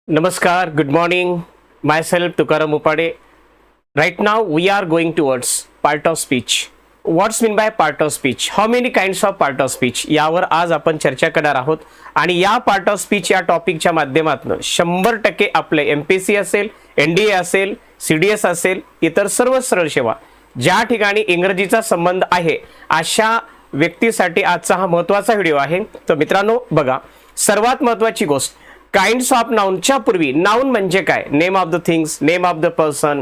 Namaskar, good morning. Myself Tukaram Upade. Right now we are going towards part of speech. What's mean by part of speech? How many kinds of part of speech? यावर आज आपण चर्चा करणार आहोत आणि या part of speech या टॉपिकच्या माध्यमातून 100% आपले एमपीएससी असेल, एनडीए असेल, सीडीएस असेल, इतर सर्व सरळ सेवा ज्या ठिकाणी इंग्रजीचा संबंध आहे अशा व्यक्तीसाठी आजचा हा महत्त्वाचा व्हिडिओ आहे. तर मित्रांनो बघा, सर्वात महत्त्वाची गोष्ट, काइंड्स ऑफ नाउनच्या पूर्वी नाउन म्हणजे काय? Name of the things, name of the person,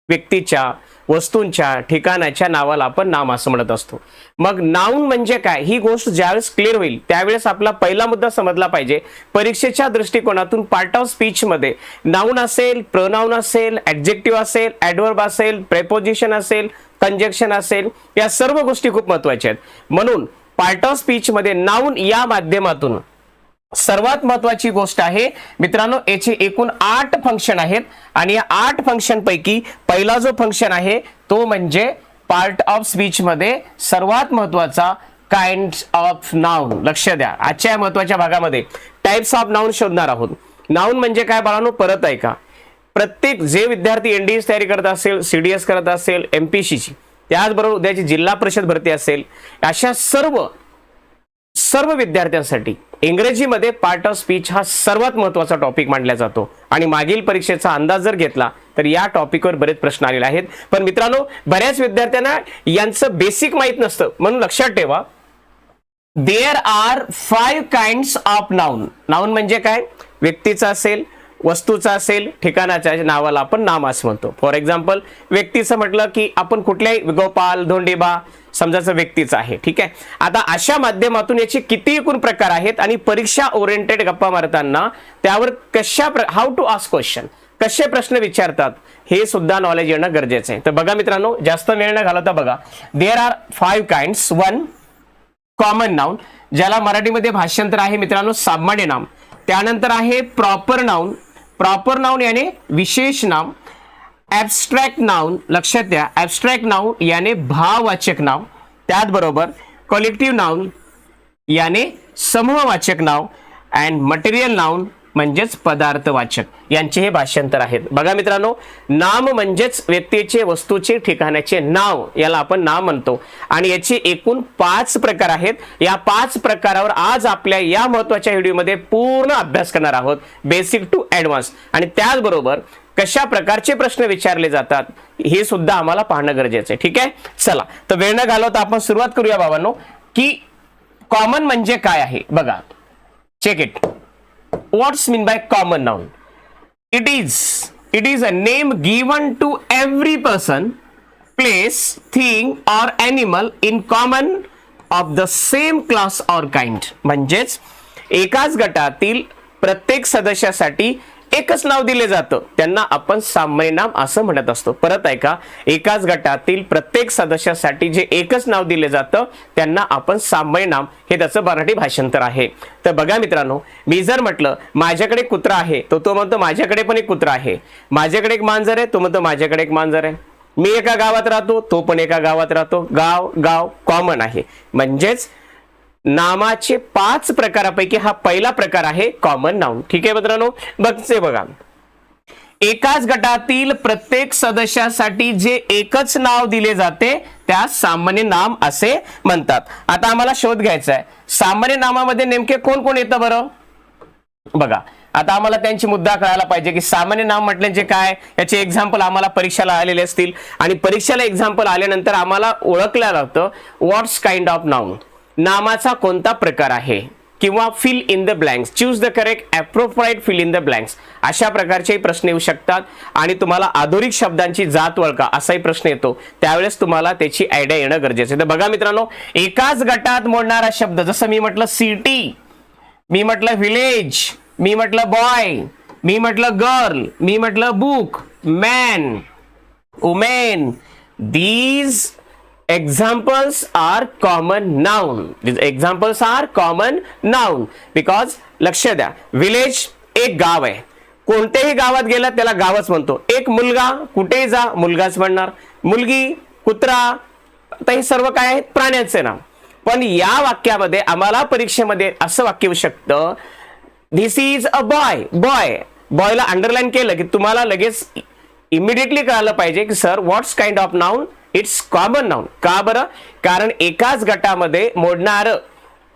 व्यक्तीच्या, वस्तूंच्या, ठिकाणाच्या नावाला आपण नाम असं म्हणत असतो. मग नाउन म्हणजे काय ही गोष्ट ज्यावेळेस क्लिअर होईल त्यावेळेस आपला पहिला मुद्दा समजला पाहिजे. परीक्षेच्या दृष्टिकोनातून पार्ट ऑफ स्पीच मध्ये नाउन असेल, प्रोनाउन असेल, ॲडजेक्टिव्ह असेल, ॲडवर्ब असेल, प्रेपोजिशन असेल, कंजक्शन असेल, या सर्व गोष्टी खूप महत्त्वाच्या आहेत. म्हणून पार्ट ऑफ स्पीच मध्ये नाउन या माध्यमातून सर्वात महत्त्वाची गोष्ट आहे मित्रांनो, याचे एकूण 8 फंक्शन आहेत आणि या 8 फंक्शन पैकी पहिला जो फंक्शन आहे तो म्हणजे पार्ट ऑफ स्पीच मध्ये सर्वात महत्त्वाचा काइंड्स ऑफ नाउन. लक्ष द्या, आजच्या या महत्त्वाच्या भागामध्ये टाइप्स ऑफ नाउन शोधणार आहोत. नाउन म्हणजे काय बाळांनो, परत ऐका. प्रत्येक जे विद्यार्थी एनडीएस तयारी करत असेल, सीडीएस करत असेल, एमपीएससीची, त्याचबरोबर उद्याची जिल्हा परिषद भरती असेल, अशा सर्व विद्यार्थ्यांसाठी इंग्रजीमध्ये पार्ट ऑफ स्पीच हा सर्वात महत्त्वाचा टॉपिक मानला जातो. आणि मागील परीक्षेचा अंदाज जर घेतला तर या टॉपिकवर बरेच प्रश्न आलेले आहेत. पण मित्रांनो, बऱ्याच विद्यार्थ्यांना यांचं बेसिक माहित नसतं, म्हणून लक्षात ठेवा, there are 5 kinds of noun. Noun म्हणजे काय? व्यक्तीचा असेल, वस्तूचा असेल, ठिकाणाच्या नावाला आपण नाम असं म्हणतो. फॉर एक्झाम्पल, व्यक्तीचं म्हटलं की आपण कुठल्याही गोपाल, धोंडेबा समजायचं व्यक्तीचं आहे. ठीक आहे. आता अशा माध्यमातून याचे किती एकूण प्रकार आहेत आणि परीक्षा ओरिएंटेड गप्पा मारताना त्यावर हाऊ टू आस्क क्वेश्चन, कसे प्रश्न विचारतात हे सुद्धा नॉलेज येणं गरजेचं आहे. तर बघा मित्रांनो, जास्त वेळ न घालवता बघा, there are 5 kinds. 1 common noun, ज्याला मराठीमध्ये भाषांतर आहे मित्रांनो सामान्य नाम. त्यानंतर आहे प्रॉपर नाउन. प्रॉपर नाउन याने विशेष नाम. ॲब्स्ट्रॅक्ट नाउन, लक्षात द्या, ॲब्स्ट्रॅक्ट नाउन याने भाववाचक नाव. त्याचबरोबर कलेक्टिव्ह नाउन याने समूहवाचक नाव. अँड मटेरियल नाउन म्हणजेच पदार्थवाचक. यांचे हे भाषांतर आहेत. बघा मित्रांनो, नाम म्हणजेच व्यक्तीचे, वस्तूचे, ठिकाणाचे नाव, याला आपण नाम म्हणतो. आणि याचे एकूण 5 प्रकार आहेत. या 5 प्रकारावर आज आपल्या या महत्त्वाच्या व्हिडिओमध्ये पूर्ण अभ्यास करणार आहोत, बेसिक टू ॲडव्हान्स. आणि त्याचबरोबर कशा प्रकारचे प्रश्न विचारले जातात हे सुद्धा आम्हाला पाहणं गरजेचं आहे. ठीक आहे, चला तर वेळ न घालवता आपण सुरुवात करूया बाबांनो, की कॉमन म्हणजे काय आहे. बघा, check it. What's mean by common noun? It is a name given to every person, place, thing or animal in common of the same class or kind. म्हणजेच एकाच गटातील प्रत्येक सदस्यासाठी एकच नाव दिले जातं, त्यांना आपण सामान्य नाम असं म्हणत असतो. परत ऐका, एकाच गटातील प्रत्येक सदस्यासाठी जे एकच नाव दिले जातं त्यांना आपण सामान्य नाम, हे त्याचं मराठी भाषांतर आहे. तर बघा मित्रांनो, मी जर म्हटलं माझ्याकडे कुत्रा आहे, तो म्हणतो माझ्याकडे पण एक कुत्रा आहे. माझ्याकडे एक मांजर आहे, तो म्हणतो माझ्याकडे एक मांजर आहे. मी एका गावात राहतो, तो पण एका गावात राहतो. गाव कॉमन आहे. म्हणजेच नामाचे 5 प्रकारापैकी हा पहिला प्रकार आहे कॉमन नाउन. ठीक आहे मित्रांनो, बघा, एकाच गटातील प्रत्येक सदस्यासाठी जे एकच नाव दिले जाते त्यास सामान्य नाम असे म्हणतात. आता आम्हाला शोध घ्यायचा आहे, सामान्य नामामध्ये नेमके कोण कोण येतं बरं. बघा, आता आम्हाला त्यांची मुद्दा कळायला पाहिजे की सामान्य नाम म्हटल्याचे काय, याचे एक्झाम्पल आम्हाला परीक्षेला आलेले असतील आणि परीक्षेला एक्झाम्पल आल्यानंतर आम्हाला ओळखलं जातं व्हॉट्स काइंड ऑफ नाउन, नामाचा कोणता प्रकार आहे, किंवा fill in the blanks, choose the correct appropriate fill in the blanks, अशा प्रकारचे प्रश्न येऊ शकतात. आणि तुम्हाला अधोरिक शब्दांची जात ओळखा असाही प्रश्न येतो, त्यावेळेस तुम्हाला त्याची आयडिया येणं गरजेचं आहे. तर बघा मित्रांनो, एकाच गटात मोडणारा शब्द, जसं मी म्हटलं सिटी, मी म्हटलं व्हिलेज, मी म्हटलं बॉय, मी म्हटलं गर्ल, मी म्हटलं book, man, women, these examples are common noun. These examples are common noun because लक्ष द्या, विलेज एक गाव आहे, कोणत्याही गावात गेला त्याला गावच म्हणतो. एक मुलगा, कुठेही जा मुलगाच म्हणणार. मुलगी, कुत्रा, आता हे सर्व काय आहेत, प्राण्यांचे नाव. पण या वाक्यामध्ये आम्हाला परीक्षेमध्ये असं वाक्य येऊ शकतं, this is a boy. Boy बॉयला अंडरलाईन केलं की तुम्हाला लगेच इमिडिएटली कळालं पाहिजे की sir what's kind of noun, it's common noun. का बरं? कारण एकाच गटामध्ये मोडणारं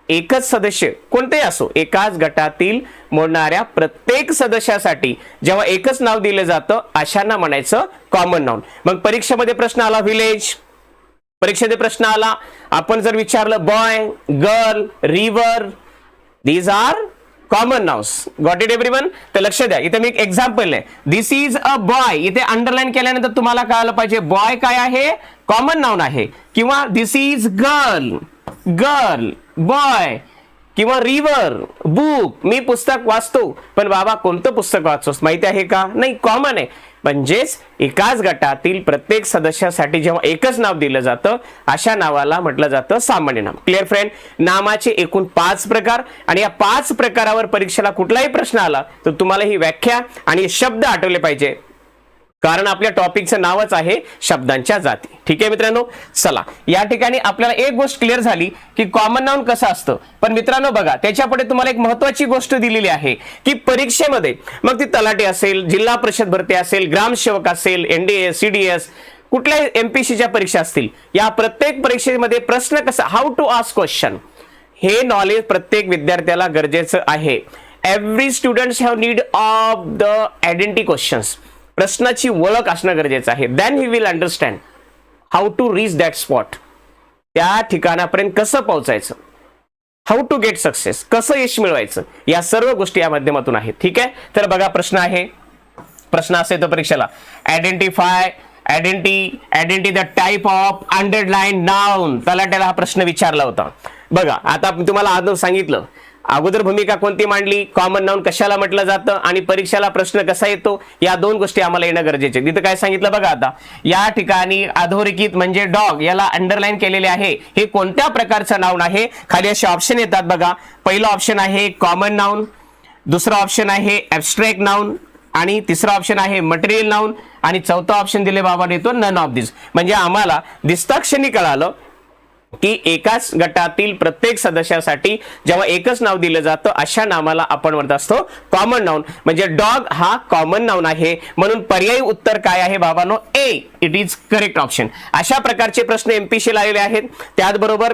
एकच सदस्य कोणतेही असो, एकाच गटातील मोडणाऱ्या प्रत्येक सदस्यासाठी जेव्हा एकच नाव दिलं जातं अशांना म्हणायचं कॉमन नाउन. मग परीक्षेमध्ये प्रश्न आला व्हिलेज, परीक्षेमध्ये प्रश्न आला आपण जर विचारलं boy, girl, river, these are common nouns. Got it everyone? तर लक्ष द्या, इथे मी एक एक्झाम्पल आहे, दिस इज अ बॉय. इथे अंडरलाईन केल्यानंतर तुम्हाला कळालं पाहिजे बॉय काय आहे, कॉमन नाउन आहे. किंवा दिस इज गर्ल, गर्ल, बॉय. किंवा रिव्हर, बुक. मी पुस्तक वाचतो, पण बाबा कोणतं पुस्तक वाचतोस माहिती आहे का? नाही, कॉमन आहे. म्हणजेच एकाच गटातील प्रत्येक सदस्यासाठी जेव्हा एकच नाव दिलं जातं अशा नावाला म्हटलं जातं सामान्य नाम. Clear friend? नामाचे एकूण 5 प्रकार आणि या 5 प्रकारावर परीक्षेला कुठलाही प्रश्न आला तर तुम्हाला ही व्याख्या आणि शब्द आठवले पाहिजे, कारण आपल्या टॉपिकचं नावच आहे शब्दांच्या जाती. ठीक आहे मित्रांनो? चला, या ठिकाणी आपल्याला एक गोष्ट क्लिअर झाली की कॉमन नाउन कसं असतं. पण मित्रांनो बघा, त्याच्यापुढे तुम्हाला एक महत्वाची गोष्ट दिलेली आहे की परीक्षेमध्ये मग ती तलाठी असेल, जिल्हा परिषद भरती असेल, ग्रामसेवक असेल, एनडीए, सीडीएस, कुठल्याही एमपीसीच्या परीक्षा असतील, या प्रत्येक परीक्षेमध्ये प्रश्न कसा, हाऊ टू आस्क क्वेश्चन, हे नॉलेज प्रत्येक विद्यार्थ्याला गरजेचं आहे. Every students have need of the identity questions. प्रश्नाची ओळख असणं गरजेचं आहे. Then he will understand how to reach that spot. त्या ठिकाणापर्यंत कसं पोहोचायचं, हाऊ टू गेट सक्सेस, कसं यश मिळवायचं, या सर्व गोष्टी या माध्यमातून आहेत. ठीक आहे? तर बघा प्रश्न आहे, प्रश्न असे तो परीक्षेला, identify, identity the type of underline noun. तलाट्याला हा प्रश्न विचारला होता. बघा आता तुम्हाला आधी सांगितलं, अगोदर भूमिका कोणती मांडली, कॉमन नाउन कशाला म्हटलं जातं आणि परीक्षेला प्रश्न कसा येतो, या 2 गोष्टी आम्हाला येणं गरजेचे. तिथं काय सांगितलं बघा, आता या ठिकाणी अधोरेखित म्हणजे डॉग याला अंडरलाईन केलेले आहे, हे कोणत्या प्रकारचं नाउन आहे. खाली असे ऑप्शन येतात बघा. पहिलं ऑप्शन आहे कॉमन नाउन, दुसरा ऑप्शन आहे ॲब्स्ट्रॅक्ट नाउन, आणि तिसरा ऑप्शन आहे मटेरियल नाउन, आणि चौथा ऑप्शन दिले बाबा येतो नन ऑफ दिस. म्हणजे आम्हाला दिसता क्षणी कळालं की एकाच गटातील प्रत्येक सदस्यासाठी जेव्हा एकच नाव दिलं जातं अशा नामाला आपण म्हणत असतो कॉमन नाउन. म्हणजे डॉग हा कॉमन नाउन आहे. म्हणून पर्यायी उत्तर काय आहे बाबांनो? ए, इट इज करेक्ट ऑप्शन. अशा प्रकारचे प्रश्न एमपीसी आलेले आहेत. त्याचबरोबर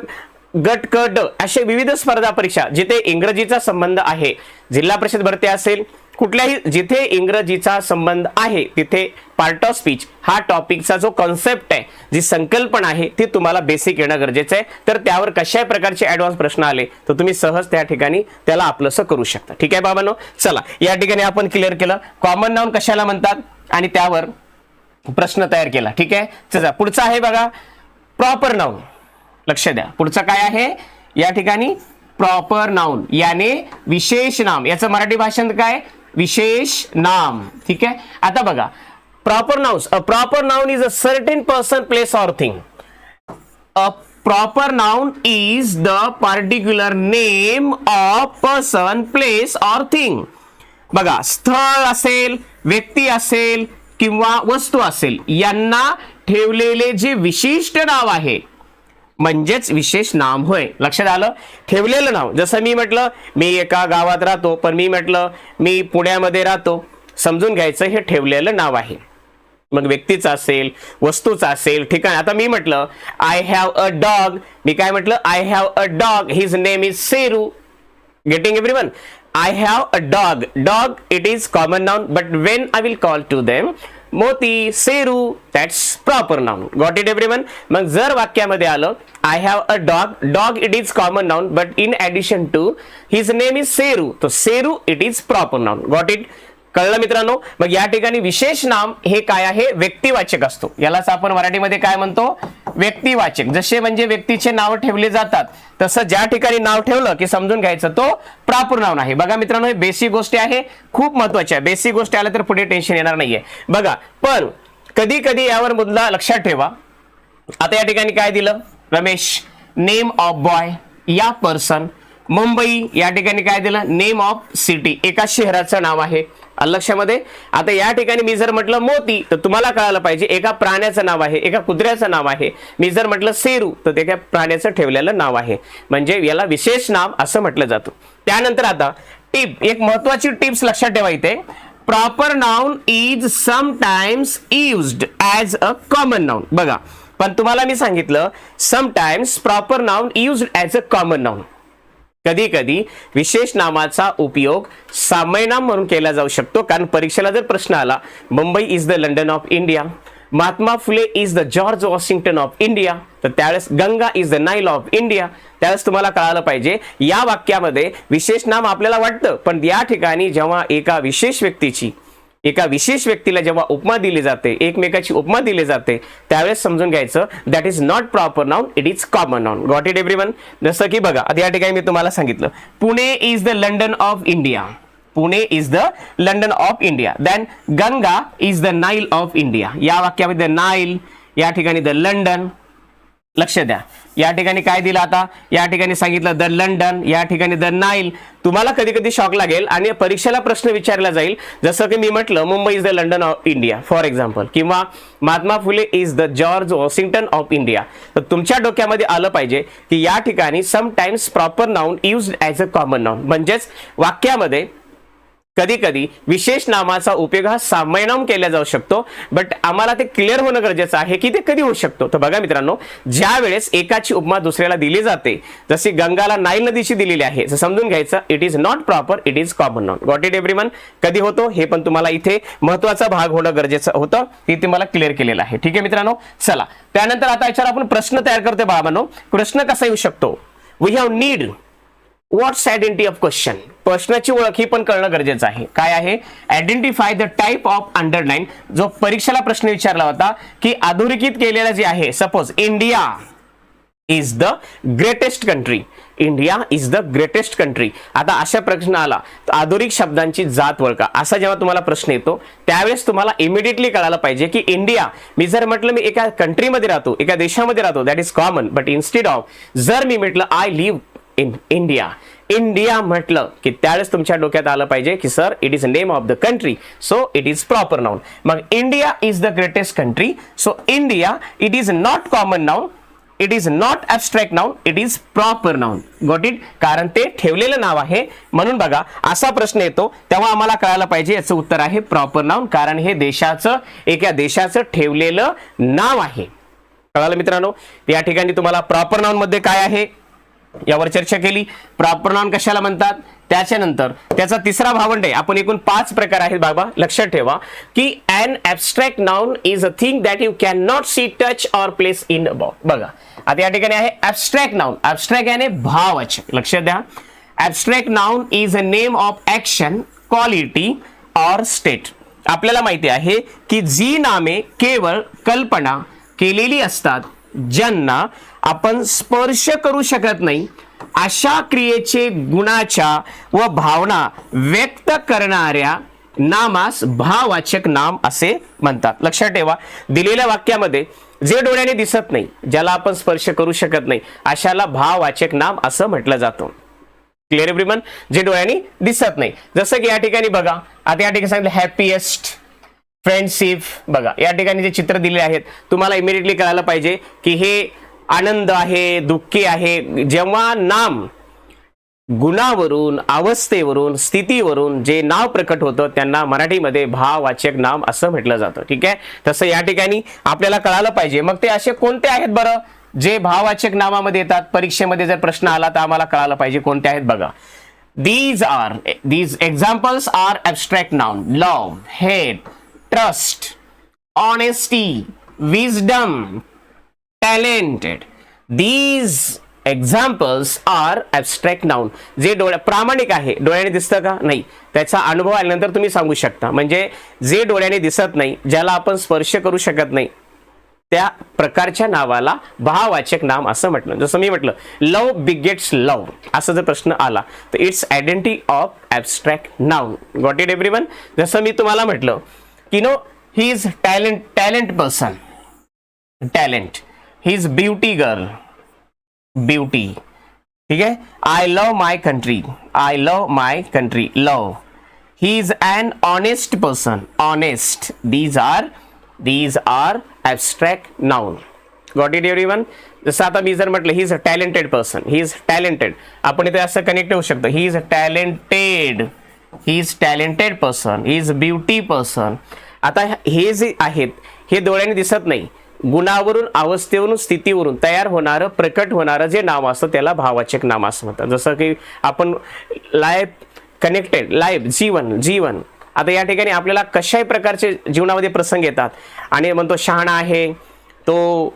गट क ड असे विविध स्पर्धा परीक्षा जिथे इंग्रजीचा संबंध आहे, जिल्हा परिषद भरती असेल, कुठल्याही जिथे इंग्रजीचा संबंध आहे तिथे पार्ट ऑफ स्पीच हा टॉपिकचा जो कॉन्सेप्ट आहे, जी संकल्पना आहे ती तुम्हाला बेसिक येणं गरजेचं आहे. तर त्यावर कशाही प्रकारचे ॲडव्हान्स प्रश्न आले तर तुम्ही सहज त्या ठिकाणी त्याला आपलंसं करू शकता. ठीक आहे बाबांनो? चला, या ठिकाणी आपण क्लिअर केलं कॉमन नाउन कशाला म्हणतात आणि त्यावर प्रश्न तयार केला. ठीक आहे? चला, पुढचा आहे बघा प्रॉपर नाउन. लक्ष द्या, पुढचं काय आहे या ठिकाणी? प्रॉपर नाउन याने विशेष नाम. याचं मराठी भाषांतर काय? विशेष नाम. ठीक आहे? आता बघा proper nouns. A proper noun is a certain person, place or thing. A proper noun is the particular name of person, place or thing. बघा, स्थळ असेल, व्यक्ती असेल किंवा वस्तू असेल यांना ठेवलेले जे विशिष्ट नाव आहे म्हणजेच विशेष नाम होय. लक्षात आलं? ठेवलेलं नाव. जसं मी म्हटलं मी एका गावात राहतो, पण मी म्हटलं मी पुण्यामध्ये राहतो, समजून घ्यायचं हे ठेवलेलं नाव आहे. मग व्यक्तीचं असेल, वस्तूचं असेल, ठिकाण. आता मी म्हटलं आय हॅव अ डॉग, मी काय म्हटलं I have a dog, his name is Seru. Getting everyone? I have a dog. Dog, it is common noun, but when I will call to them मोती, Sheru, that's proper noun. Got it everyone? मग जर वाक्यामध्ये आलं I have a dog, dog it is common noun, but in addition to his name is Sheru, तो Sheru it is proper noun. Got it? कळलं मित्रांनो? मग या ठिकाणी विशेष नाम हे काय आहे? व्यक्तिवाचक असतो. यालाच आपण मराठीमध्ये काय म्हणतो? व्यक्तिवाचक. जसे म्हणजे व्यक्तीचे नाव ठेवले जातात तसं ज्या ठिकाणी नाव ठेवलं की समजून घ्यायचं तो प्रॉपर नाउन आहे. बघा मित्रांनो, हे बेसिक गोष्टी आहे, खूप महत्वाच्या. बेसिक गोष्टी आल्या तर पुढे टेन्शन येणार नाहीये. बघा, पण कधी कधी यावर मुद्दा लक्षात ठेवा. आता या ठिकाणी काय दिलं? रमेश, नेम ऑफ बॉय या पर्सन. मुंबई या ठिकाणी काय दिलं? नेम ऑफ सिटी, एका शहराचं नाव आहे. लक्षामध्ये? आता या ठिकाणी मी जर म्हटलं मोती तर तुम्हाला कळायला पाहिजे एका प्राण्याचं नाव आहे, एका कुत्र्याचं नाव आहे. मी जर म्हटलं सेरू तर ते एका प्राण्याचं ठेवलेलं नाव आहे. म्हणजे याला विशेष नाम असं म्हटलं जातं. त्यानंतर आता टिप, एक महत्वाची टिप्स लक्षात ठेवा. इथे proper noun is sometimes used as a common noun. बघा, पण तुम्हाला मी सांगितलं sometimes proper noun used as a common noun. कधी कधी विशेष नामाचा उपयोग सामान्य नाम म्हणून केला जाऊ शकतो. कारण परीक्षेला जर प्रश्न आला, Mumbai is the London of India, Mahatma Phule is the George Washington of India, तर त्यावेळेस Ganga is the Nile of India. त्यावेळेस तुम्हाला कळालं पाहिजे या वाक्यामध्ये विशेष नाम आपल्याला वाटतं, पण या ठिकाणी जेव्हा एका विशेष व्यक्तीला जेव्हा उपमा दिली जाते, एकमेकाची उपमा दिली जाते, त्यावेळेस समजून घ्यायचं that is not proper noun, it is common noun. Got it everyone. जसं की बघा, आता या ठिकाणी मी तुम्हाला सांगितलं Pune is the London of India, Pune is the London of India. Then Ganga is the Nile of India. या वाक्यामध्ये नाईल, या ठिकाणी द लंडन. लक्ष द्या, या ठिकाणी काय दिलं, आता या ठिकाणी सांगितलं द लंडन, या ठिकाणी द नाईल. तुम्हाला कधी कधी शॉक लागेल आणि परीक्षेला प्रश्न विचारला जाईल, जसं की मी म्हटलं Mumbai is the London of India for example, किंवा Mahatma Phule is the George Washington of India. तर तुमच्या डोक्यामध्ये आलं पाहिजे की या ठिकाणी sometimes proper noun used as a common noun, म्हणजेच वाक्यामध्ये कधी कधी विशेष नामाचा उपयोग हा सामान्य नाम केला जाऊ शकतो. बट आम्हाला ते क्लिअर होणं गरजेचं आहे की ते कधी होऊ शकतो. तर बघा मित्रांनो, ज्या वेळेस एकाची उपमा दुसऱ्याला दिली जाते, जशी गंगाला नाईल नदीची दिलेली आहे, समजून घ्यायचं it is not proper, it is common noun. Got it everyone. कधी होतो हे पण तुम्हाला इथे महत्वाचा भाग होणं गरजेचं होतं, ते तुम्हाला क्लिअर केलेलं आहे. ठीक आहे मित्रांनो, चला त्यानंतर आता याच्यावर आपण प्रश्न तयार करतोय बाळांनो. प्रश्न कसा येऊ शकतो, we have need what's identity of question. प्रश्नाची ओळख ही पण कळणं गरजेचं आहे. काय आहे, identify the type of underline. जो परीक्षेला प्रश्न विचारला होता की अधोरेखित केलेला जे आहे, suppose India is the greatest country, India is the greatest country. आता अशा प्रश्न आला तर अधोरेखित शब्दांची जात ओळखा, असा जेव्हा तुम्हाला प्रश्न येतो त्यावेळेस तुम्हाला इमिडिएटली कळायला पाहिजे की इंडिया, मी जर म्हटलं मी एका कंट्रीमध्ये राहतो, एका देशामध्ये राहतो, that is common. But instead of जर मी म्हटलं I live in India, India म्हटलं की त्यावेळेस तुमच्या डोक्यात आलं पाहिजे की sir it is name of the country, so it is proper noun. मग India is the greatest country, so India it is not common noun, it is not abstract noun, it is proper noun. Got it. कारण ते ठेवलेलं नाव आहे म्हणून बघा असा प्रश्न येतो तेव्हा आम्हाला कळायला पाहिजे याचं उत्तर आहे प्रॉपर नाउन, कारण हे देशाचं, एका देशाचं ठेवलेलं नाव आहे. कळालं मित्रांनो. या ठिकाणी तुम्हाला प्रॉपर नाउन मध्ये काय आहे यावर चर्चा केली. प्रॉपर नाउन कशाला म्हणतात, त्याच्यानंतर त्याचा तिसरा भावंड आहे. आपण एकूण 5 प्रकार आहेत बाबा, लक्षात ठेवा की an abstract noun is a thing that you cannot see, touch or place in about. बघा आता या ठिकाणी आहे abstract noun. abstract याने भाववाचक. लक्षात द्या, abstract noun is a name of action, quality or state. आपल्याला माहिती आहे की जी नामे केवळ कल्पना केलेली असतात, ज्यांना आपण स्पर्श करू शकत नाही, अशा क्रियेचे गुणाच्या व भावना व्यक्त करणाऱ्या नामास भाववाचक नाम असे म्हणतात. लक्षात ठेवा, दिलेल्या वाक्यामध्ये जे डोळ्याने दिसत नाही, ज्याला आपण स्पर्श करू शकत नाही, अशाला भाववाचक नाम असं म्हटलं जातं. Clear everyone. जे डोळ्याने दिसत नाही, जसं की या ठिकाणी बघा, आता या ठिकाणी सांगितलं हॅपीएस्ट, फ्रेंडशिप. बघा या ठिकाणी जे चित्र दिले आहेत तुम्हाला इमिडिएटली कळायला पाहिजे की हे आनंद आहे, दुःखी आहे. जेव्हा नाम गुणावरून, अवस्थेवरून, स्थितीवरून जे नाव प्रकट होतं त्यांना मराठीमध्ये भाववाचक नाम असं म्हटलं जातं. ठीक आहे. तसं या ठिकाणी आपल्याला कळालं पाहिजे. मग ते असे कोणते आहेत बरं जे भाववाचक नामामध्ये येतात, परीक्षेमध्ये जर प्रश्न आला तर आम्हाला कळालं पाहिजे कोणते आहेत. बघा, these examples are abstract noun: love, hate, trust, honesty, wisdom, talented. These examples are abstract noun. जे प्रामाणिक आहे, डोळ्याने दिसतं का नाही, त्याचा अनुभव आल्यानंतर तुम्ही सांगू शकता. म्हणजे जे डोळ्याने दिसत नाही, ज्याला आपण स्पर्श करू शकत नाही, त्या प्रकारच्या नावाला भाववाचक नाम असं म्हटलं. जसं मी म्हटलं लव बिगेट्स लव, असं जर प्रश्न आला तर it's identity of abstract noun. Got it everyone. जसं मी तुम्हाला म्हटलं की no he is talent person, talent. He is beauty girl, beauty. ठीक आहे. I love my country, I love my country, love. He is an honest person, honest. these are abstract noun. Got it everyone. जसं आता मी जर म्हटलं he is a talented person, he is talented, आपण इथे असं connect होऊ शकतो, he is talented, he is talented person, he is beauty person. आता हे जे आहेत हे डोळ्याने दिसत नाही, गुणावरून, अवस्थेवरून, स्थितीवरून तयार होणारं, प्रकट होणारं जे नाव असतं त्याला भाववाचक नाम असं म्हणतात. जसं की आपण लाईफ कनेक्टेड, लाईफ जीवन, जीवन. आता या ठिकाणी आपल्याला कशाही प्रकारचे जीवनामध्ये प्रसंग येतात आणि म्हणतो शहाणा आहे, तो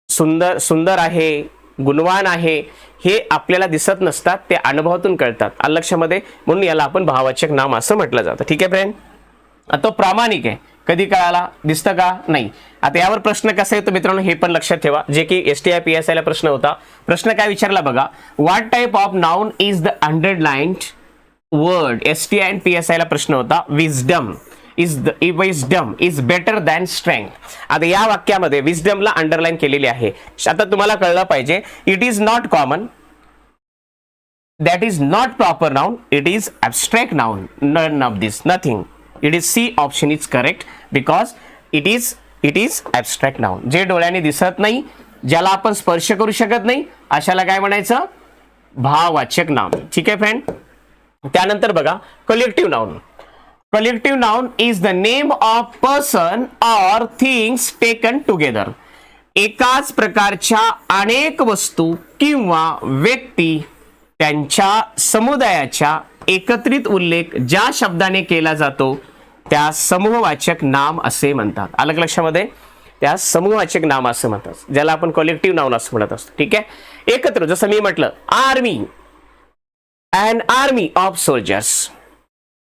सुंदर सुंदर आहे, गुणवान आहे, हे आपल्याला दिसत नसतात, ते अनुभवातून कळतात. आलं लक्षामध्ये? म्हणून याला आपण भाववाचक नाम असं म्हटलं जातं. ठीक आहे फ्रेंड. तो प्रामाणिक आहे, कधी कळाला, दिसतं का? नाही. आता यावर प्रश्न कसा येतो मित्रांनो हे पण लक्षात ठेवा, जे की STI PSI ला प्रश्न होता. प्रश्न काय विचारला बघा, what type of noun is the underlined word. STI आणि PSI ला प्रश्न होता, wisdom wisdom is better than strength. आता या वाक्यामध्ये विजडमला अंडरलाईन केलेली आहे. आता तुम्हाला कळलं पाहिजे, it is not common, that is not proper noun, it is abstract noun, none of this, nothing. It is C option is correct because it is abstract noun. जे डोळ्याने दिसत नाही, ज्याला आपण स्पर्श करू शकत नाही, अशाला काय म्हणायचं? भाववाचक नाम. ठीक आहे फ्रेंड. त्यानंतर बघा collective noun. Collective noun is the name of person or things taken together. एकाच प्रकारच्या अनेक वस्तू किंवा व्यक्ती त्यांच्या समुदायाच्या एकत्रित उल्लेख ज्या शब्दाने केला जातो त्या समूहवाचक नाम असे म्हणतात. आलं लक्षामध्ये? त्या समूहवाचक नाम असं म्हणतात, ज्याला आपण कलेक्टिव्ह नाउन असं म्हणत असतो. ठीक आहे. एकत्र, जसं मी म्हटलं, army, an army of soldiers,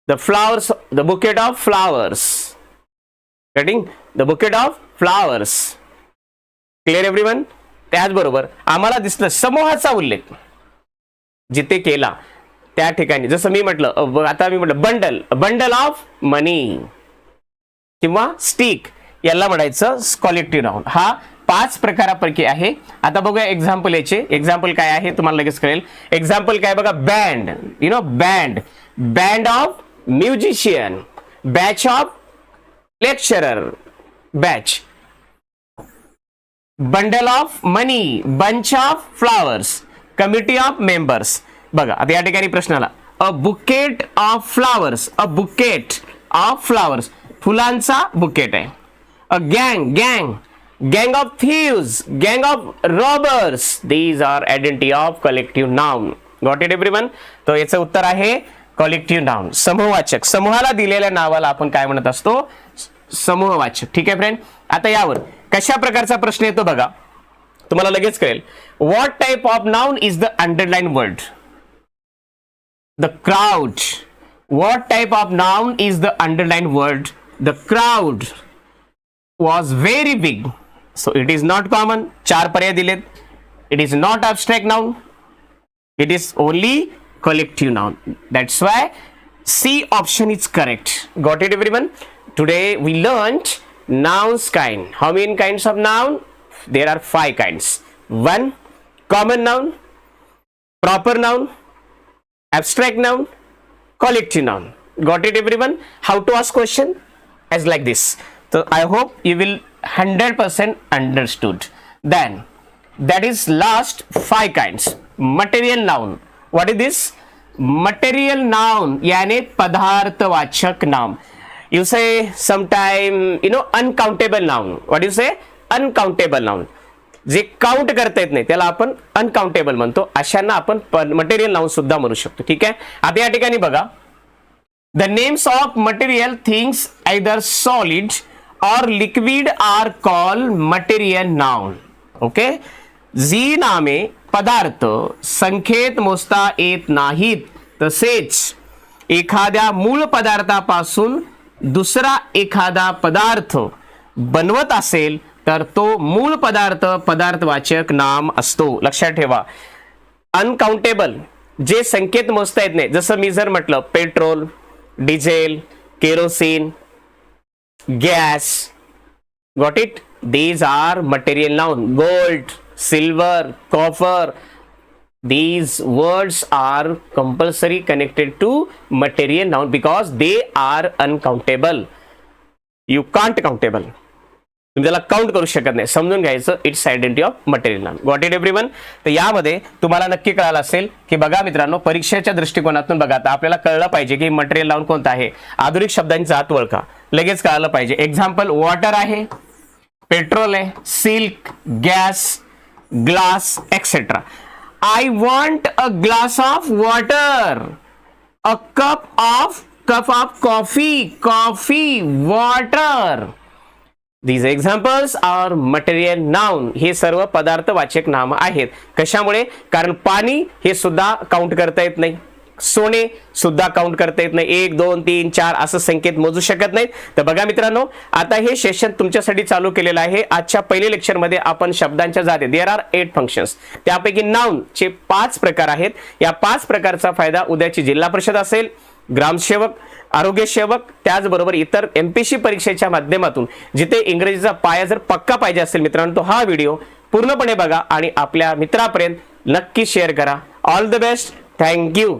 the flowers, the bouquet of flowers, getting the bouquet of flowers. Clear everyone? त्याचबरोबर आम्हाला दिसलं समूहाचा उल्लेख जिथे केला त्या ठिकाणी, जसं मी म्हटलं, आता मी म्हटलं बंडल, बंडल ऑफ मनी किंवा स्टिक, याला म्हणायचं कलेक्टिव्ह नाउन. हा 5 प्रकारापैकी आहे. आता बघूया एक्झाम्पल याचे. एक्झाम्पल काय आहे तुम्हाला लगेच कळेल. एक्झाम्पल काय बघा, band, you know band, band of musician, batch of lecturer, batch, bundle of money, bunch of flowers, committee of members. बघा आता या ठिकाणी प्रश्न आला, a bouquet of flowers, a bouquet of flowers, फुलांचा बुकेट आहे. अ गँग, गँग, gang of thieves, gang of robbers, these are identity of collective noun. Got it everyone? तो याचं उत्तर आहे collective noun, समूहवाचक. समूहाला दिलेल्या नावाला आपण काय म्हणत असतो? समूहवाचक. ठीक आहे फ्रेंड. आता यावर कशा प्रकारचा प्रश्न येतो बघा, तुम्हाला लगेच कळेल. what type of noun is the underlined word? The crowd. what type of noun is the underlined word? The crowd was very big. So it is not common. 4 पर्याय दिलेत. It is not abstract noun. It is only collective noun. That's why C option is correct. Got it everyone? Today we learned nouns kind. How many kinds of noun? There are 5 kinds. 1. Common noun, proper noun, abstract noun, collective noun. Got it everyone? How to ask question? As like this. So I hope you will 100% understood. Then that is last 5 kinds. Material noun. What is this? Material noun याने पदार्थवाचक नाम. You say sometime, you know, uncountable noun. What do you say? Uncountable noun. जे count करता येत नाही त्याला आपण uncountable म्हणतो. अशांना आपण मटेरियल नाउन सुद्धा म्हणू शकतो. ठीक आहे. आता या ठिकाणी बघा, the names of material things either solid or liquid are called material noun. Okay. जी नामे पदार्थ संख्येत मोजता येत नाहीत तसेच एखाद्या मूळ पदार्थापासून दुसरा एखादा पदार्थ बनवत असेल तर तो मूळ पदार्थ पदार्थवाचक नाम असतो. लक्षात ठेवा. अनकाउंटेबल, जे संख्येत मोजता येत नाही, जसं मी जर म्हटलं petrol, diesel, kerosene, gas. Got it? These are material noun. Gold, silver, copper, these words are compulsory connected to material noun because they are uncountable. You can't countable. तुम्ही त्याला काउंट करू शकत नाही, समजून घ्यायचं. It's identity of material noun. Got it everyone? तर यामध्ये तुम्हाला नक्की कळालं असेल की बघा मित्रांनो, परीक्षेच्या दृष्टिकोनातून बघा, आता आपल्याला कळलं पाहिजे की मटेरियल नाउन कोणतं आहे. आधुनिक शब्दांची जात ओळखा, लगेच कळालं पाहिजे. एक्झाम्पल, वॉटर आहे, पेट्रोल आहे, silk, gas, glass, etcetera. I want a glass of water, a cup of coffee, water. These examples are material noun. हे सर्व पदार्थवाचक नाम आहेत. कशामुळे? कारण पाणी हे सुद्धा काउंट करता येत नाही, सोने सुद्धा काउंट करता येत नाही, 1 2 3 4 असं संकेत मोजू शकत नाहीत. तर बघा मित्रांनो, आता हे सेशन तुमच्यासाठी चालू केलेलं आहे. आजच्या पहिल्या लेक्चर मध्ये आपण शब्दांच्या जाती, देयर आर 8 फंक्शन्स, त्यापैकी नाउन चे 5 प्रकार आहेत. या 5 प्रकारचा फायदा उद्याची जिल्हा परिषद असेल, ग्रामसेवक, आरोग्य सेवक, त्याचबरोबर इतर एमपीसी परीक्षेच्या माध्यमातून जिथे इंग्रजीचा पाया जर पक्का पाहिजे असेल मित्रांनो, तो हा व्हिडिओ पूर्णपणे बघा आणि आपल्या मित्रापर्यंत नक्की शेअर करा. All the best. Thank you.